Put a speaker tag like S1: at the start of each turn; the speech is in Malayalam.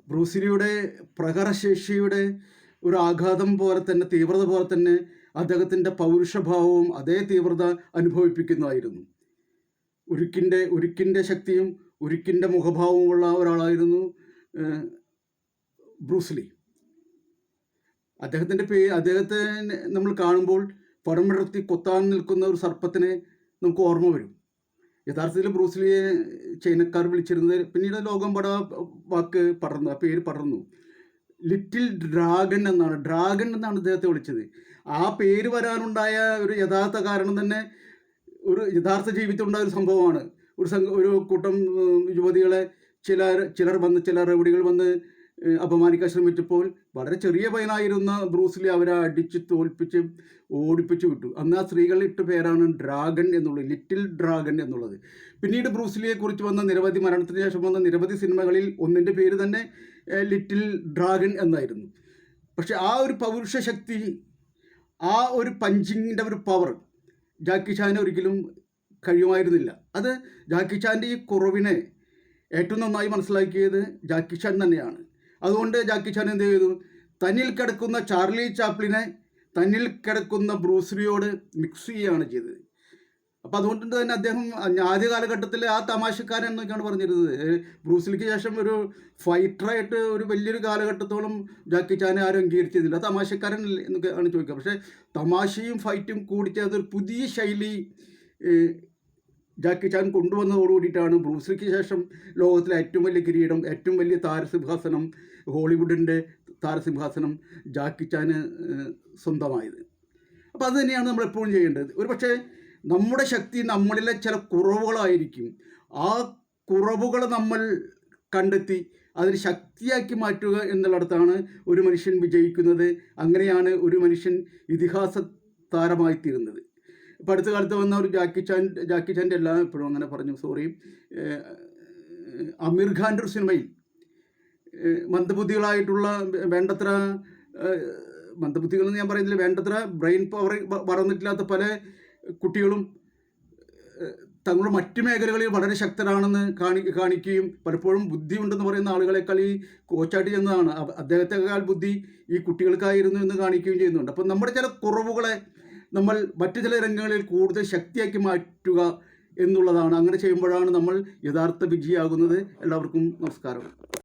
S1: ബ്രൂസിലിയുടെ പ്രഹരശേഷിയുടെ ഒരു ആഘാതം പോലെ തന്നെ, തീവ്രത പോലെ തന്നെ അദ്ദേഹത്തിൻ്റെ പൗരുഷഭാവവും അതേ തീവ്രത അനുഭവിപ്പിക്കുന്നതായിരുന്നു. ഉരുക്കിൻ്റെ ശക്തിയും ഉരുക്കിൻ്റെ മുഖഭാവമുള്ള ഒരാളായിരുന്നു ബ്രൂസ്ലി. അദ്ദേഹത്തെ നമ്മൾ കാണുമ്പോൾ പടമിടർത്തി കൊത്താൻ നിൽക്കുന്ന ഒരു സർപ്പത്തിനെ നമുക്ക് ഓർമ്മ വരും. യഥാർത്ഥത്തിൽ ബ്രൂസ്ലിയെ ചൈനക്കാർ വിളിച്ചിരുന്നത്, പിന്നീട് ലോകം ആ പേര് പടർന്നു. ലിറ്റിൽ ഡ്രാഗൺ എന്നാണ് അദ്ദേഹത്തെ വിളിച്ചത്. ആ പേര് വരാനുണ്ടായ ഒരു യഥാർത്ഥ കാരണം തന്നെ ഒരു യഥാർത്ഥ ജീവിതത്തിൽ ഉണ്ടായ ഒരു സംഭവമാണ്. ഒരു കൂട്ടം യുവതികളെ ചില റൗഡികൾ വന്ന് അപമാനിക്കാൻ ശ്രമിച്ചപ്പോൾ വളരെ ചെറിയ പയ്യനായിരുന്ന ബ്രൂസ്ലി അവരെ അടിച്ച് തോൽപ്പിച്ച് ഓടിപ്പിച്ചു വിട്ടു. അന്ന് ആ സ്ത്രീകളുടെ ഇട്ട പേരാണ് ഡ്രാഗൺ എന്നുള്ളത്, ലിറ്റിൽ ഡ്രാഗൺ എന്നുള്ളത്. പിന്നീട് ബ്രൂസ്ലിയെ കുറിച്ച് മരണത്തിന് ശേഷം വന്ന നിരവധി സിനിമകളിൽ ഒന്നിൻ്റെ പേര് തന്നെ ലിറ്റിൽ ഡ്രാഗൺ എന്നായിരുന്നു. പക്ഷെ ആ ഒരു പൗരുഷ ശക്തി, ആ ഒരു പഞ്ചിങ്ങിൻ്റെ ഒരു പവർ ജാക്കി ചാന് ഒരിക്കലും കഴിയുമായിരുന്നില്ല. അത് ജാക്കി ചാൻ്റെ ഈ കുറവിനെ ഏറ്റവും നന്നായി മനസ്സിലാക്കിയത് ജാക്കി ചാൻ തന്നെയാണ്. അതുകൊണ്ട് ജാക്കി ചാൻ എന്ത് ചെയ്തു? തന്നിൽ കിടക്കുന്ന ചാർലി ചാപ്ലിനെ തന്നിൽ കിടക്കുന്ന ബ്രൂസ്ലിയോട് മിക്സ് ചെയ്യുകയാണ് ചെയ്തത്. അപ്പോൾ അതുകൊണ്ട് തന്നെ അദ്ദേഹം ആദ്യ കാലഘട്ടത്തിൽ ആ തമാശക്കാരൻ എന്നൊക്കെയാണ് പറഞ്ഞിരുന്നത്. ബ്രൂസ്ലിക്ക് ശേഷം ഒരു ഫൈറ്ററായിട്ട് ഒരു വലിയൊരു കാലഘട്ടത്തോളം ജാക്കി ചാനെ ആരും അംഗീകരിച്ചിരുന്നില്ല. തമാശക്കാരൻ എന്നൊക്കെയാണ് ചോദിക്കുക. പക്ഷേ തമാശയും ഫൈറ്റും കൂടി ചേർന്നൊരു പുതിയ ശൈലി ജാക്കി ചാൻ കൊണ്ടുവന്നതോടുകൂടിയിട്ടാണ് ബ്രൂസ്ലിക്ക് ശേഷം ലോകത്തിലെ ഏറ്റവും വലിയ കിരീടം, ഏറ്റവും വലിയ താരസിംഹാസനം, ഹോളിവുഡിൻ്റെ താരസിംഹാസനം ജാക്കി ചാന് സ്വന്തമായത്. അപ്പോൾ അത് തന്നെയാണ് നമ്മൾ എപ്പോഴും ചെയ്യേണ്ടത്. ഒരു പക്ഷേ നമ്മുടെ ശക്തി നമ്മളിലെ ചില കുറവുകളായിരിക്കും. ആ കുറവുകൾ നമ്മൾ കണ്ടെത്തി അതിന് ശക്തിയാക്കി മാറ്റുക എന്നുള്ളിടത്താണ് ഒരു മനുഷ്യൻ വിജയിക്കുന്നത്. അങ്ങനെയാണ് ഒരു മനുഷ്യൻ ഇതിഹാസ താരമായിത്തീരുന്നത്. ഇപ്പോൾ അടുത്ത കാലത്ത് വന്ന ഒരു ജാക്കി ചാൻ്റെ എല്ലാം എപ്പോഴും അങ്ങനെ പറഞ്ഞു, സോറി, അമീർ ഖാൻ്റെ ഒരു സിനിമയിൽ മന്ദബുദ്ധികളായിട്ടുള്ള മന്ദബുദ്ധികളെന്ന് ഞാൻ പറയുന്നില്ല, വേണ്ടത്ര ബ്രെയിൻ പവർ വളർന്നിട്ടില്ലാത്ത പല കുട്ടികളും തങ്ങളുടെ മറ്റു മേഖലകളിൽ വളരെ ശക്തരാണെന്ന് കാണിക്കുകയും പലപ്പോഴും ബുദ്ധിയുണ്ടെന്ന് പറയുന്ന ആളുകളെക്കാൾ ഈ കോച്ചായിട്ട് ചെന്നതാണ്, അദ്ദേഹത്തെക്കാൾ ബുദ്ധി ഈ കുട്ടികൾക്കായിരുന്നു എന്ന് കാണിക്കുകയും ചെയ്യുന്നുണ്ട്. അപ്പം നമ്മുടെ ചില കുറവുകളെ നമ്മൾ മറ്റു ചില രംഗങ്ങളിൽ കൂടുതൽ ശക്തിയാക്കി മാറ്റുക എന്നുള്ളതാണ്. അങ്ങനെ ചെയ്യുമ്പോഴാണ് നമ്മൾ യഥാർത്ഥ വിജയിയാകുന്നത്. എല്ലാവർക്കും നമസ്കാരം.